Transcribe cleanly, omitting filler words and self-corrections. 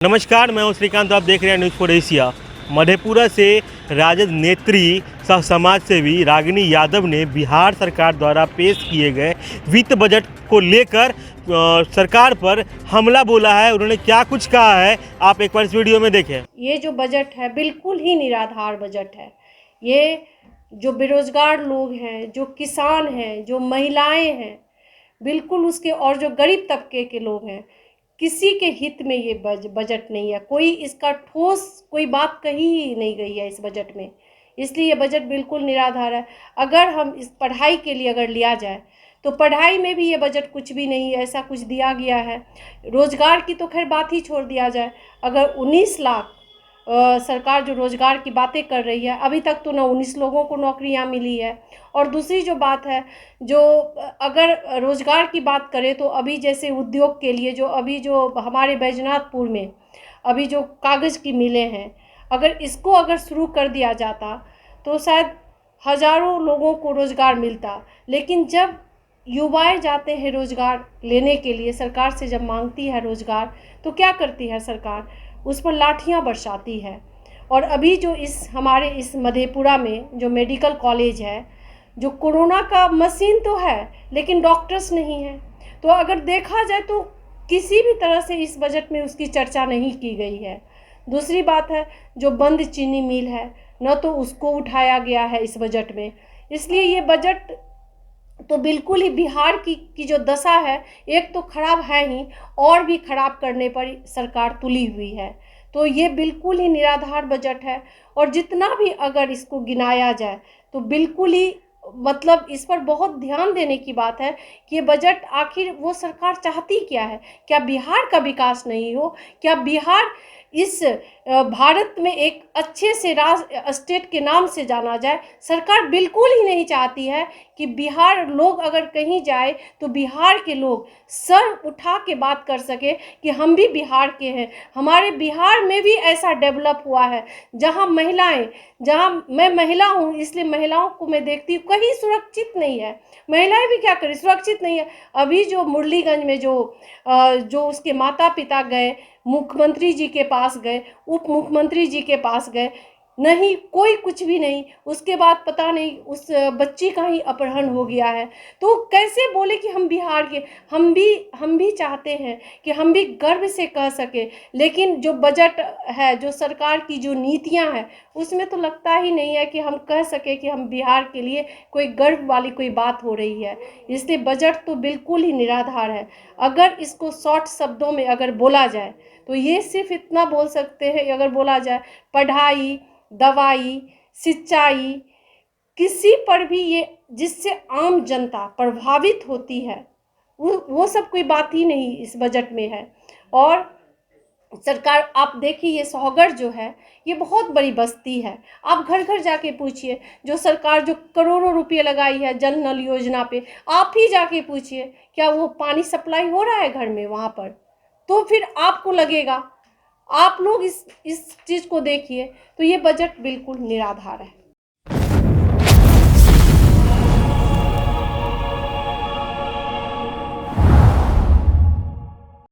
नमस्कार, मैं हूं श्रीकांत। आप देख रहे हैं न्यूज़ फॉर एशिया। मधेपुरा से राजद नेत्री सह समाज सेवी रागिनी यादव ने बिहार सरकार द्वारा पेश किए गए वित्त बजट को लेकर सरकार पर हमला बोला है। उन्होंने क्या कुछ कहा है, आप एक बार इस वीडियो में देखें। ये जो बजट है बिल्कुल ही निराधार बजट है। ये जो बेरोजगार लोग हैं, जो किसान हैं, जो महिलाएं हैं, बिल्कुल उसके, और जो गरीब तबके के लोग हैं, किसी के हित में ये बजट नहीं है। कोई इसका ठोस कोई बात कही ही नहीं गई है इस बजट में, इसलिए ये बजट बिल्कुल निराधार है। अगर हम इस पढ़ाई के लिए अगर लिया जाए तो पढ़ाई में भी ये बजट कुछ भी नहीं है, ऐसा कुछ दिया गया है। रोज़गार की तो खैर बात ही छोड़ दिया जाए। अगर 19 लाख सरकार जो रोज़गार की बातें कर रही है, अभी तक तो ना 19 लोगों को नौकरियां मिली है। और दूसरी जो बात है, जो अगर रोज़गार की बात करें तो अभी जैसे उद्योग के लिए जो हमारे बैजनाथपुर में अभी जो कागज़ की मिलें हैं, अगर शुरू कर दिया जाता तो शायद हज़ारों लोगों को रोज़गार मिलता। लेकिन जब युवाएं जाते हैं रोज़गार लेने के लिए, सरकार से जब मांगती है रोज़गार, तो क्या करती है सरकार? उस पर लाठियां बरसाती है। और अभी जो हमारे इस मधेपुरा में जो मेडिकल कॉलेज है, जो कोरोना का मशीन तो है लेकिन डॉक्टर्स नहीं है। तो अगर देखा जाए तो किसी भी तरह से इस बजट में उसकी चर्चा नहीं की गई है। दूसरी बात है, जो बंद चीनी मिल है, न तो उसको उठाया गया है इस बजट में। इसलिए ये बजट तो बिल्कुल ही बिहार की जो दशा है, एक तो खराब है ही, और भी खराब करने पर सरकार तुली हुई है। तो ये बिल्कुल ही निराधार बजट है। और जितना भी अगर इसको गिनाया जाए तो बिल्कुल ही, मतलब इस पर बहुत ध्यान देने की बात है कि ये बजट आखिर वो सरकार चाहती क्या है। क्या बिहार का विकास नहीं हो? क्या बिहार इस भारत में एक अच्छे से स्टेट के नाम से जाना जाए? सरकार बिल्कुल ही नहीं चाहती है कि बिहार लोग अगर कहीं जाए तो बिहार के लोग सर उठा के बात कर सके कि हम भी बिहार के हैं। हमारे बिहार में भी ऐसा डेवलप हुआ है जहां मैं महिला हूं, इसलिए महिलाओं को मैं देखती हूँ कहीं सुरक्षित नहीं है। महिलाएं भी क्या करें, सुरक्षित नहीं है। अभी जो मुरलीगंज में जो उसके माता पिता गए, मुख्यमंत्री जी के पास गए, उप मुख्यमंत्री जी के पास गए, नहीं कोई कुछ भी नहीं। उसके बाद पता नहीं उस बच्ची का ही अपहरण हो गया है। तो कैसे बोले कि हम बिहार के? हम भी चाहते हैं कि हम भी गर्व से कह सके। लेकिन जो बजट है, जो सरकार की जो नीतियां हैं, उसमें तो लगता ही नहीं है कि हम कह सके कि हम बिहार के लिए कोई गर्व वाली कोई बात हो रही है। इसलिए बजट तो बिल्कुल ही निराधार है। अगर इसको शॉर्ट शब्दों में अगर बोला जाए तो ये सिर्फ इतना बोल सकते हैं, अगर बोला जाए पढ़ाई, दवाई, सिंचाई, किसी पर भी ये जिससे आम जनता प्रभावित होती है, वो सब कोई बात ही नहीं इस बजट में है। और सरकार, आप देखिए ये सोहगढ़ जो है, ये बहुत बड़ी बस्ती है। आप घर घर जाके पूछिए, जो सरकार जो करोड़ों रुपये लगाई है जल नल योजना पे, आप ही जाके पूछिए क्या वो पानी सप्लाई हो रहा है घर में वहाँ पर? तो फिर आपको लगेगा। आप लोग इस चीज़ को देखिए। तो ये बजट बिल्कुल निराधार है।